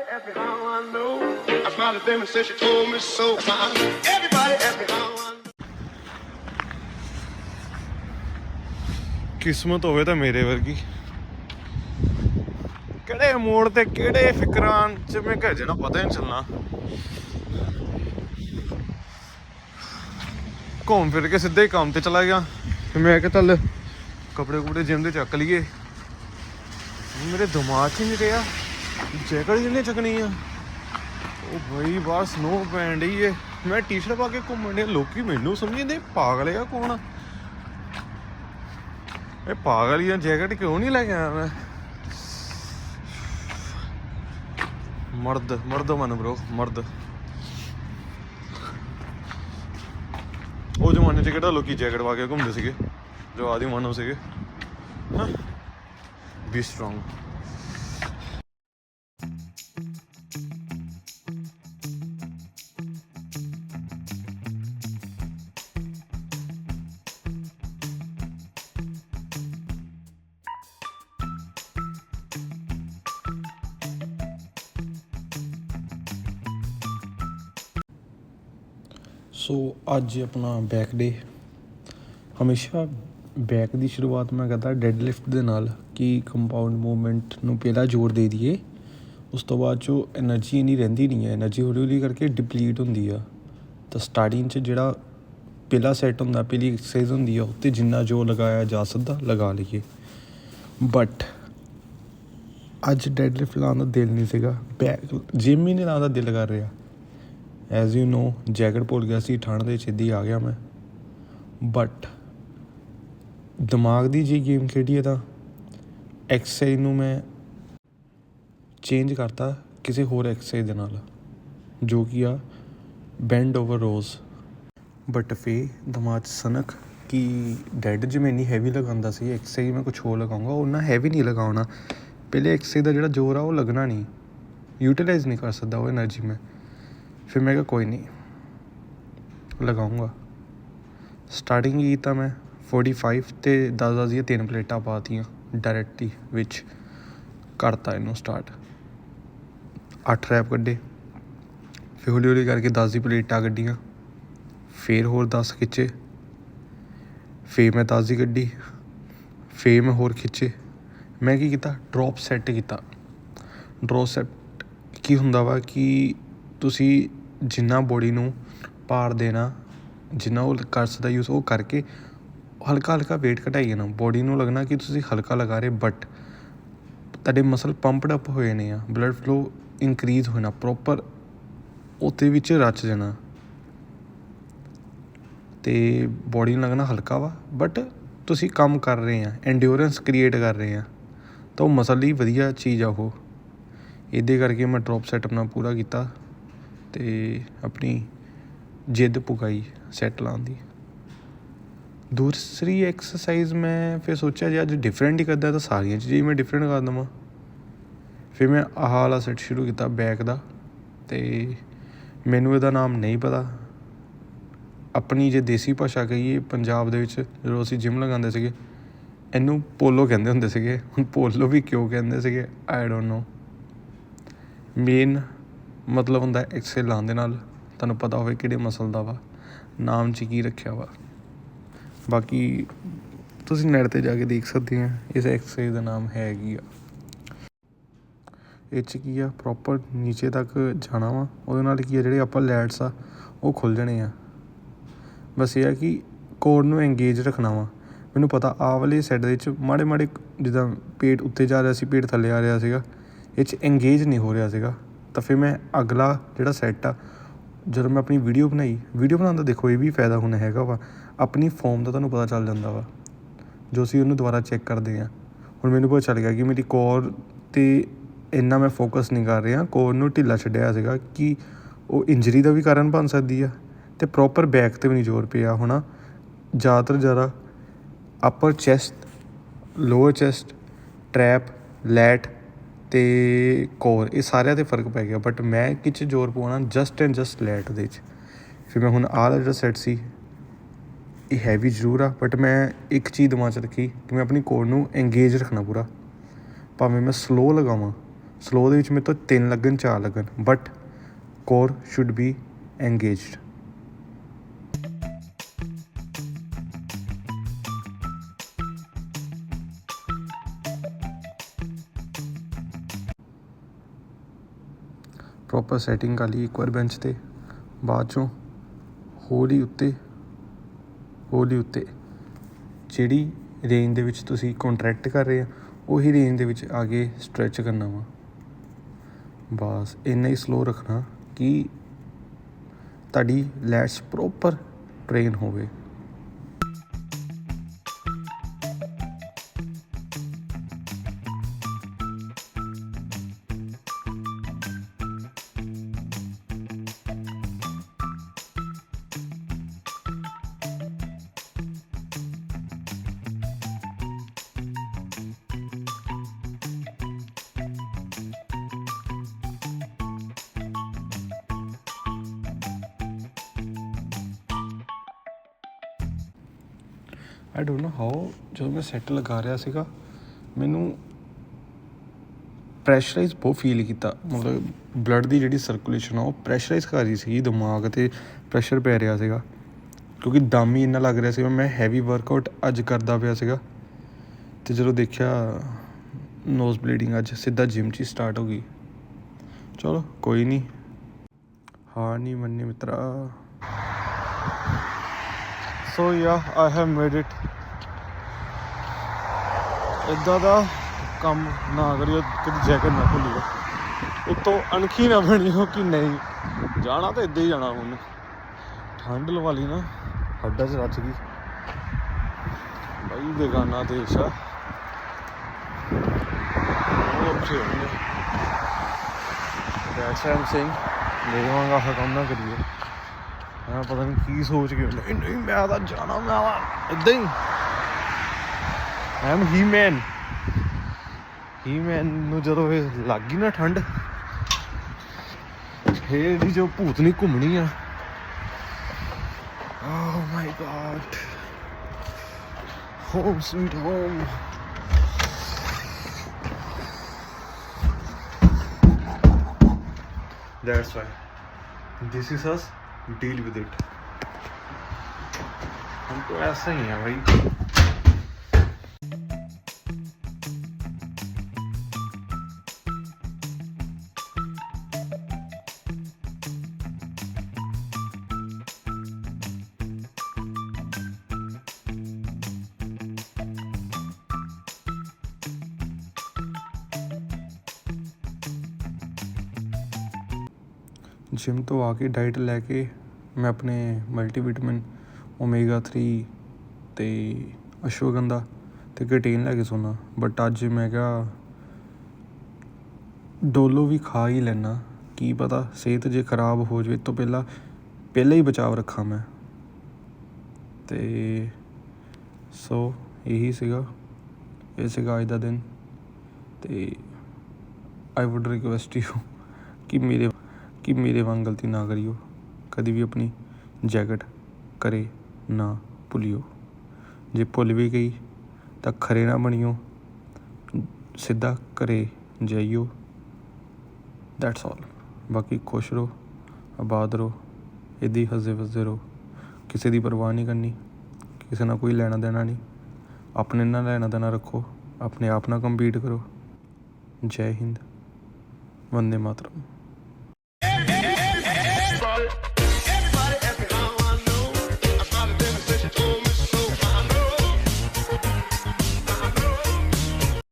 ask me how I know. I smiled at them and said she told me so. Everybody ask me how I know. ਕਿਸਮਤ ਹੋਵੇ ਤਾਂ ਮੇਰੇ ਵਰਗੀ, ਕਿਹੜੇ ਮੋੜ ਤੇ ਕਿਹੜੇ ਫਿਕਰਾਂ ਚ ਮੈਂ ਘਰ ਜਾਣਾ ਪਤਾ ਹੀ ਨਹੀਂ ਚੱਲਣਾ। ਘੁੰਮ ਫਿਰ ਕੇ ਸਿੱਧਾ ਹੀ ਕੰਮ ਤੇ ਚਲਾ ਗਿਆ। ਫਿਰ ਮੈਂ ਕਿਹਾ ਚੱਲ ਕੱਪੜੇ ਕੁਪੜੇ ਜਿਮ ਦੇ ਚੱਕ ਲਈਏ। ਮੇਰੇ ਦਿਮਾਗ 'ਚ ਨਹੀਂ ਰਿਹਾ ਜੈਕਟ ਜਿਹਨੇ ਚੱਕਣੀ ਆ। ਉਹ ਬਈ ਬਾਹਰ ਸਨੋ ਪੈਣ ਡਈ ਏ, ਮੈਂ ਟੀ ਸ਼ਰਟ ਪਾ ਕੇ ਘੁੰਮਣ ਡਿਆ। ਲੋਕੀ ਮੈਨੂੰ ਸਮਝਦੇ ਪਾਗਲ ਆ ਕੌਣ, ਇਹ ਪਾਗਲ ਹੀ ਆ। ਜੈਕਟ ਕਿਉਂ ਨਹੀਂ ਲੈ ਕੇ ਆਇਆ ਮੈਂ? ਮਰਦ ਮਨ ਬਰੋ ਮਰਦ। ਉਹ ਜ਼ਮਾਨੇ 'ਚ ਕਿਹੜਾ ਲੋਕੀ ਜੈਕਟ ਪਾ ਕੇ ਘੁੰਮਦੇ ਸੀਗੇ, ਜੋ ਆਦੀ ਮਾਨਵ ਸੀਗੇ। ਹਾਂ, ਬੀ ਸਟਰੋਂਗ। ਸੋ ਅੱਜ ਆਪਣਾ ਬੈਕ ਡੇ। ਹਮੇਸ਼ਾ ਬੈਕ ਦੀ ਸ਼ੁਰੂਆਤ ਮੈਂ ਕਰਦਾ ਡੈਡ ਲਿਫਟ ਦੇ ਨਾਲ, ਕਿ ਕੰਪਾਊਂਡ ਮੂਵਮੈਂਟ ਨੂੰ ਪਹਿਲਾਂ ਜ਼ੋਰ ਦੇ ਦਈਏ। ਉਸ ਤੋਂ ਬਾਅਦ 'ਚੋਂ ਐਨਰਜੀ ਇੰਨੀ ਰਹਿੰਦੀ ਨਹੀਂ ਹੈ, ਐਨਰਜੀ ਹੌਲੀ ਹੌਲੀ ਕਰਕੇ ਡਿਪਲੀਟ ਹੁੰਦੀ ਆ। ਤਾਂ ਸਟਾਰਟਿੰਗ 'ਚ ਜਿਹੜਾ ਪਹਿਲਾ ਸੈੱਟ ਹੁੰਦਾ, ਪਹਿਲੀ ਐਕਸਰਸਾਈਜ਼ ਹੁੰਦੀ ਆ, ਉੱਤੇ ਜਿੰਨਾ ਜ਼ੋਰ ਲਗਾਇਆ ਜਾ ਸਕਦਾ ਲਗਾ ਲਈਏ। ਬਟ ਅੱਜ ਡੈਡ ਲਿਫਟ ਲਾਉਣ ਦਾ ਦਿਲ ਨਹੀਂ ਸੀਗਾ, ਬੈਕ ਜਿਮ ਹੀ ਨਹੀਂ ਲਾਉਣ ਦਾ ਦਿਲ ਕਰ ਰਿਹਾ। ਐਜ਼ ਯੂ ਨੋ, ਜੈਕਟ ਭੁੱਲ ਗਿਆ ਸੀ, ਠੰਡ ਦੇ ਛੇਤੀ ਆ ਗਿਆ ਮੈਂ। ਬਟ ਦਿਮਾਗ ਦੀ ਜੇ ਗੇਮ ਖੇਡੀ ਹੈ ਤਾਂ ਐਕਸਰਸਾਈਜ਼ ਨੂੰ ਮੈਂ ਚੇਂਜ ਕਰਤਾ ਕਿਸੇ ਹੋਰ ਐਕਸਰਸਾਈਜ਼ ਦੇ ਨਾਲ, ਜੋ ਕਿ ਆ ਬੈਂਡ ਓਵਰ ਰੋਜ਼। ਬਟ ਫੇ ਦਿਮਾਗ 'ਚ ਸਨਕ ਕਿ ਡੈਡ ਜਿਵੇਂ ਇੰਨੀ ਹੈਵੀ ਲਗਾਉਂਦਾ ਸੀ, ਐਕਸਰਸਾਈਜ਼ ਮੈਂ ਕੁਛ ਹੋਰ ਲਗਾਊਂਗਾ, ਉਹਨਾਂ ਹੈਵੀ ਨਹੀਂ ਲਗਾਉਣਾ। ਪਹਿਲੇ ਐਕਸਰਸਾਈਜ਼ ਦਾ ਜਿਹੜਾ ਜ਼ੋਰ ਆ ਉਹ ਲੱਗਣਾ ਨਹੀਂ, ਯੂਟੀਲਾਈਜ਼ ਨਹੀਂ ਕਰ ਸਕਦਾ ਉਹ ਐਨਰਜੀ ਮੈਂ। ਫਿਰ ਮੈਂ ਕਿਹਾ ਕੋਈ ਨਹੀਂ, ਲਗਾਊਂਗਾ। ਸਟਾਰਟਿੰਗ ਕੀਤਾ ਮੈਂ 45 ਅਤੇ 10 ਦੀਆਂ 3 ਪਲੇਟਾਂ ਪਾ ਤੀਆਂ ਡਾਇਰੈਕਟਲੀ ਵਿੱਚ। ਕਰਤਾ ਇਹਨੂੰ ਸਟਾਰਟ, 8 ਰੈਪ ਕੱਢੇ। ਫਿਰ ਹੌਲੀ ਹੌਲੀ ਕਰਕੇ 10 ਦੀ ਪਲੇਟਾਂ ਕੱਢੀਆਂ, ਫਿਰ ਹੋਰ 10 ਖਿੱਚੇ, ਫਿਰ ਮੈਂ 10 ਦੀ ਕੱਢੀ, ਫਿਰ ਮੈਂ ਹੋਰ ਖਿੱਚੇ। ਮੈਂ ਕੀ ਕੀਤਾ, ਡਰੋਪ ਸੈੱਟ ਕੀਤਾ। ਡਰੋਪ ਸੈੱਟ ਕੀ ਹੁੰਦਾ ਵਾ ਕਿ ਤੁਸੀਂ ਜਿੰਨਾ ਬੋਡੀ ਨੂੰ ਭਾਰ ਦੇਣਾ, ਜਿੰਨਾ ਉਹ ਕਰ ਸਕਦਾ ਯੂਜ਼, ਉਹ ਕਰਕੇ ਹਲਕਾ ਹਲਕਾ ਵੇਟ ਘਟਾਈ ਜਾਣਾ। ਬੋਡੀ ਨੂੰ ਲੱਗਣਾ ਕਿ ਤੁਸੀਂ ਹਲਕਾ ਲਗਾ ਰਹੇ, ਬਟ ਤੁਹਾਡੇ ਮਸਲ ਪੰਪਡ ਅਪ ਹੋਏ ਨੇ ਆ, ਬਲੱਡ ਫਲੋ ਇਨਕਰੀਜ਼ ਹੋਣਾ ਪ੍ਰੋਪਰ, ਉਹਦੇ ਵਿੱਚ ਰਚ ਜਾਣਾ। ਅਤੇ ਬੋਡੀ ਨੂੰ ਲੱਗਣਾ ਹਲਕਾ ਵਾ, ਬਟ ਤੁਸੀਂ ਕੰਮ ਕਰ ਰਹੇ ਆ, ਐਂਡਿਓਰੈਂਸ ਕ੍ਰੀਏਟ ਕਰ ਰਹੇ ਆ, ਤਾਂ ਉਹ ਮਸਲ ਲਈ ਵਧੀਆ ਚੀਜ਼ ਆ ਉਹ। ਇਹਦੇ ਕਰਕੇ ਮੈਂ ਡਰੋਪ ਸੈੱਟ ਆਪਣਾ ਪੂਰਾ ਕੀਤਾ ਅਤੇ ਆਪਣੀ ਜਿੱਦ ਪੁਗਾਈ ਸੈੱਟ ਲਾਉਣ ਦੀ। ਦੂਸਰੀ ਐਕਸਰਸਾਈਜ਼ ਮੈਂ ਫਿਰ ਸੋਚਿਆ ਜੇ ਅੱਜ ਡਿਫਰੈਂਟ ਹੀ ਕਰਦਾ ਤਾਂ ਸਾਰੀਆਂ ਚੀਜ਼ਾਂ ਹੀ ਮੈਂ ਡਿਫਰੈਂਟ ਕਰ ਦੇਵਾਂ। ਫਿਰ ਮੈਂ ਆਹ ਵਾਲਾ ਸੈੱਟ ਸ਼ੁਰੂ ਕੀਤਾ ਬੈਕ ਦਾ, ਅਤੇ ਮੈਨੂੰ ਇਹਦਾ ਨਾਮ ਨਹੀਂ ਪਤਾ। ਆਪਣੀ ਜੇ ਦੇਸੀ ਭਾਸ਼ਾ ਕਹੀਏ, ਪੰਜਾਬ ਦੇ ਵਿੱਚ ਜਦੋਂ ਅਸੀਂ ਜਿਮ ਲਗਾਉਂਦੇ ਸੀਗੇ, ਇਹਨੂੰ ਪੋਲੋ ਕਹਿੰਦੇ ਹੁੰਦੇ ਸੀਗੇ। ਹੁਣ ਪੋਲੋ ਵੀ ਕਿਉਂ ਕਹਿੰਦੇ ਸੀਗੇ ਆਈ ਡੋਂਟ ਨੋ। ਮੇਨ ਮਤਲਬ ਹੁੰਦਾ ਐਕਸਰਸਾਈਜ਼ ਲਾਉਣ ਦੇ ਨਾਲ ਤੁਹਾਨੂੰ ਪਤਾ ਹੋਵੇ ਕਿਹੜੇ ਮਸਲ ਦਾ ਵਾ, ਨਾਮ 'ਚ ਕੀ ਰੱਖਿਆ ਵਾ। ਬਾਕੀ ਤੁਸੀਂ ਨੈੱਟ 'ਤੇ ਜਾ ਕੇ ਦੇਖ ਸਕਦੇ ਆ ਇਸ ਐਕਸਰਸਾਈਜ਼ ਦਾ ਨਾਮ ਹੈਗੀ ਆ। ਇਹ 'ਚ ਕੀ ਆ, ਪ੍ਰੋਪਰ ਨੀਚੇ ਤੱਕ ਜਾਣਾ ਵਾ। ਉਹਦੇ ਨਾਲ ਕੀ ਆ, ਜਿਹੜੇ ਆਪਾਂ ਲੈਟਸ ਆ ਉਹ ਖੁੱਲ੍ਹ ਜਾਣੇ ਆ। ਬਸ ਇਹ ਆ ਕਿ ਕੋਰ ਨੂੰ ਐਂਗੇਜ ਰੱਖਣਾ ਵਾ। ਮੈਨੂੰ ਪਤਾ ਆਹ ਵਾਲੇ ਸੈੱਟ ਦੇ ਵਿੱਚ ਮਾੜੇ ਮਾੜੇ ਜਿੱਦਾਂ ਪੇਟ ਉੱਤੇ ਜਾ ਰਿਹਾ ਸੀ, ਪੇਟ ਥੱਲੇ ਆ ਰਿਹਾ ਸੀਗਾ, ਇਹ 'ਚ ਐਂਗੇਜ ਨਹੀਂ ਹੋ ਰਿਹਾ ਸੀਗਾ। ਤਾਂ ਫਿਰ ਮੈਂ ਅਗਲਾ ਜਿਹੜਾ ਸੈੱਟ ਆ, ਜਦੋਂ ਮੈਂ ਆਪਣੀ ਵੀਡੀਓ ਬਣਾਉਣ ਦਾ ਦੇਖੋ ਇਹ ਵੀ ਫਾਇਦਾ ਹੁਣ ਹੈਗਾ ਵਾ, ਆਪਣੀ ਫੋਮ ਦਾ ਤੁਹਾਨੂੰ ਪਤਾ ਚੱਲ ਜਾਂਦਾ ਵਾ, ਜੋ ਅਸੀਂ ਉਹਨੂੰ ਦੁਬਾਰਾ ਚੈੱਕ ਕਰਦੇ ਹਾਂ। ਹੁਣ ਮੈਨੂੰ ਪਤਾ ਚੱਲ ਗਿਆ ਕਿ ਮੇਰੀ ਕੋਰ 'ਤੇ ਇੰਨਾ ਮੈਂ ਫੋਕਸ ਨਹੀਂ ਕਰ ਰਿਹਾ, ਕੋਰ ਨੂੰ ਢਿੱਲਾ ਛੱਡਿਆ ਸੀਗਾ ਕਿ ਉਹ ਇੰਜਰੀ ਦਾ ਵੀ ਕਾਰਨ ਬਣ ਸਕਦੀ ਆ, ਅਤੇ ਪ੍ਰੋਪਰ ਬੈਕ 'ਤੇ ਵੀ ਨਹੀਂ ਜ਼ੋਰ ਪਿਆ ਹੋਣਾ। ਜ਼ਿਆਦਾ upper chest, lower chest, trap, lat ਅਤੇ ਕੋਰ, ਇਹ ਸਾਰਿਆਂ 'ਤੇ ਫਰਕ ਪੈ ਗਿਆ। ਬਟ ਮੈਂ ਕਿਹ ਜ਼ੋਰ ਪਵਾਉਣਾ ਜਸਟ ਐਂਡ ਜਸਟ ਲੈਟ ਦੇ 'ਚ। ਫਿਰ ਮੈਂ ਹੁਣ ਆਹ ਵਾਲਾ ਜਿਹੜਾ ਸੈੱਟ ਸੀ, ਇਹ ਹੈਵੀ ਜ਼ਰੂਰ ਆ, ਬਟ ਮੈਂ ਇੱਕ ਚੀਜ਼ ਦਿਮਾਗ 'ਚ ਰੱਖੀ ਕਿ ਮੈਂ ਆਪਣੀ ਕੋਰ ਨੂੰ ਐਂਗੇਜ ਰੱਖਣਾ ਪੂਰਾ। ਭਾਵੇਂ ਮੈਂ ਸਲੋਅ ਲਗਾਵਾਂ, ਸਲੋ ਦੇ ਵਿੱਚ ਮੇਰੇ ਤੋਂ 3 ਲੱਗਣ 4 ਲੱਗਣ, but core should be engaged. Proper setting ਕਰ ਲਈ ਇੱਕ ਵਾਰ ਬੈਂਚ 'ਤੇ, ਬਾਅਦ 'ਚੋਂ ਹੌਲੀ ਉੱਤੇ ਜਿਹੜੀ ਰੇਂਜ ਦੇ ਵਿੱਚ ਤੁਸੀਂ ਕੰਟਰੈਕਟ ਕਰ ਰਹੇ ਆ ਉਹੀ ਰੇਂਜ ਦੇ ਵਿੱਚ ਆ ਕੇ ਸਟਰੈਚ ਕਰਨਾ ਵਾ। ਬਸ ਇੰਨਾ ਹੀ ਸਲੋ ਰੱਖਣਾ ਕਿ ਤੁਹਾਡੀ ਲੈਟਸ ਪ੍ਰੋਪਰ ਟ੍ਰੇਨ ਹੋਵੇ। ਆਈ ਡੋਂਟ ਨੋ ਹਾਓ, ਜਦੋਂ ਮੈਂ ਸੈੱਟ ਲਗਾ ਰਿਹਾ ਸੀਗਾ ਮੈਨੂੰ ਪ੍ਰੈਸ਼ਰਾਈਜ਼ ਬਹੁਤ ਫੀਲ ਕੀਤਾ, ਮਤਲਬ ਬਲੱਡ ਦੀ ਜਿਹੜੀ ਸਰਕੂਲੇਸ਼ਨ ਆ ਉਹ ਪ੍ਰੈਸ਼ਰਾਈਜ਼ ਕਰ ਰਹੀ ਸੀਗੀ, ਦਿਮਾਗ 'ਤੇ ਪ੍ਰੈਸ਼ਰ ਪੈ ਰਿਹਾ ਸੀਗਾ ਕਿਉਂਕਿ ਦਮ ਹੀ ਇੰਨਾ ਲੱਗ ਰਿਹਾ ਸੀਗਾ। ਮੈਂ ਹੈਵੀ ਵਰਕਆਊਟ ਅੱਜ ਕਰਦਾ ਪਿਆ ਸੀਗਾ ਅਤੇ ਜਦੋਂ ਦੇਖਿਆ ਨੋਜ਼ ਬਲੀਡਿੰਗ ਅੱਜ ਸਿੱਧਾ ਜਿਮ 'ਚ ਹੀ ਸਟਾਰਟ ਹੋ ਗਈ। ਚਲੋ ਕੋਈ ਨਹੀਂ, ਹਾਰ ਨਹੀਂ ਮੰਨੀ ਮਿੱਤਰਾ। ਸੋ ਯਾ ਆਈ ਹੈਵ ਮੇਡ ਇਟ। ਇੱਦਾਂ ਦਾ ਕੰਮ ਨਾ ਕਰਿਓ, ਕਦੀ ਜੈਕਟ ਨਾ ਭੁੱਲਿਓ, ਉੱਤੋਂ ਅਣਖੀ ਨਾ ਬਣਿਓ ਕਿ ਨਹੀਂ ਜਾਣਾ ਤਾਂ ਇੱਦਾਂ ਹੀ ਜਾਣਾ। ਹੁਣ ਠੰਡ ਲਵਾ ਲਈ ਨਾ, ਹੱਡਾਂ 'ਚ ਰਚ ਗਈ ਬਾਈ, ਬੇਗਾਨਾ ਦੇਸ਼ ਆ, ਉਹ ਔਖੇ ਹੋਣਗੇ। ਦੈਟਸ ਆਈ ਐਮ ਸੇਇੰਗ, ਮੇਰੇ ਵਾਂਗ ਆਹ ਕੰਮ ਨਾ ਕਰੀਏ। ਮੈਂ ਪਤਾ ਨਹੀਂ ਕੀ ਸੋਚ ਕੇ, ਨਹੀਂ ਮੈਂ ਤਾਂ ਜਾਣਾ, ਮੈਂ ਇੱਦਾਂ ਹੀ ਆਈ ਐਮ ਹੀ ਮੈਨ ਨੂੰ ਜਦੋਂ ਇਹ ਲੱਗ ਗਈ ਨਾ ਠੰਡ, ਫੇਰ ਇਹਦੀ ਜੋ ਭੂਤਨੀ ਘੁੰਮਣੀ ਆ। Oh my God, home sweet home. That's why this is us, deal with it। हम तो ऐसा ही है भाई। ਜਿਮ ਤੋਂ ਆ ਕੇ ਡਾਈਟ ਲੈ ਕੇ ਮੈਂ ਆਪਣੇ ਮਲਟੀਵਿਟਾਮਿਨ, ਓਮੇਗਾ 3 ਅਤੇ ਅਸ਼ਵਗੰਧਾ ਅਤੇ ਕੈਟੇਨ ਲੈ ਕੇ ਸੌਂਦਾ। ਬਟ ਅੱਜ ਮੈਂ ਕਿਹਾ ਡੋਲੋ ਵੀ ਖਾ ਹੀ ਲੈਂਦਾ, ਕੀ ਪਤਾ ਸਿਹਤ ਜੇ ਖਰਾਬ ਹੋ ਜਾਵੇ ਤੋਂ ਪਹਿਲਾਂ ਹੀ ਬਚਾਵ ਰੱਖਾਂ ਮੈਂ। ਅਤੇ ਸੋ ਇਹੀ ਸੀਗਾ, ਇਹ ਸੀਗਾ ਅੱਜ ਦਾ ਦਿਨ। ਅਤੇ ਆਈ ਵੁੱਡ ਰਿਕੁਐਸਟ ਯੂ ਕਿ ਮੇਰੇ ਵਾਂਗ ਗਲਤੀ ਨਾ ਕਰਿਓ, ਕਦੀ ਵੀ ਆਪਣੀ ਜੈਕਟ ਘਰੇ ਨਾ ਭੁੱਲਿਓ। ਜੇ ਭੁੱਲ ਵੀ ਗਈ ਤਾਂ ਖਰੇ ਨਾ ਬਣਿਓ, ਸਿੱਧਾ ਘਰੇ ਜਾਈਓ। That's all. ਬਾਕੀ ਖੁਸ਼ ਰਹੋ, ਆਬਾਦ ਰਹੋ, ਇੱਦਾਂ ਹੀ ਹੱਸਦੇ ਵੱਸਦੇ ਰਹੋ, ਕਿਸੇ ਦੀ ਪਰਵਾਹ ਨਹੀਂ ਕਰਨੀ, ਕਿਸੇ ਨਾਲ ਕੋਈ ਲੈਣਾ ਦੇਣਾ ਨਹੀਂ, ਆਪਣੇ ਨਾਲ ਲੈਣਾ ਦੇਣਾ ਰੱਖੋ, ਆਪਣੇ ਆਪ ਨਾਲ ਕੰਪੀਟ ਕਰੋ। ਜੈ ਹਿੰਦ, ਵੰਦੇ ਮਾਤਰਮ।